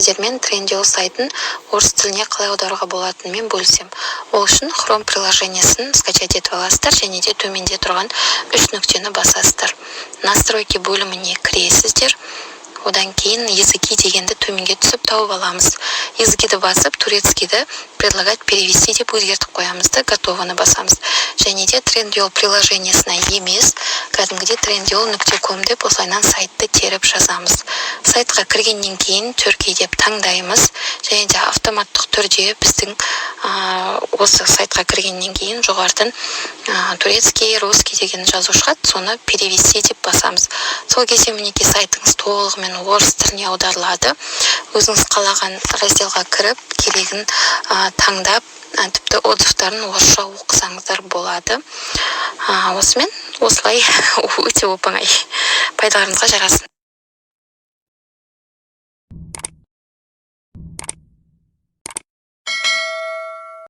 сіздермен Trendyol сайтын орыс тіліне қалай аударуға болатынымен бөлісем. Ол үшін Chrome приложениесін скачать етіп аласыздар және де төменде тұрған 3 нүктені басасыздар. Настройки бөліміне кіресіздер. Одан кейін языки дегенді төменге түсіп тауып аламыз. Языкиді басып, турецкийді предлагать перевести деп өзгертіп қоямызды, готовыны басамыз. Және де Trendyol приложениесіне емес, кәдімгідей trendyol.com деп осылайнан сайтты теріп жазамыз. Сайтқа кіргеннен кейін Turkey деп таңдаймыз. Және де автоматтық түрде біздің осы сайтқа кіргеннен кейін жоғарыдан турецкий, русский деген жазу шығады, соны перевести деп басамыз. Сол кезде мінекей сайтыңыз толығымен орыс тіліне аударылады. Өзіңіз қалаған разделға кіріп, керегін таңдап, тіпті отзывтарын орысша оқысаңыздар болады. Осылай өте оп-оңай. Пайдаларыңызға жарасын.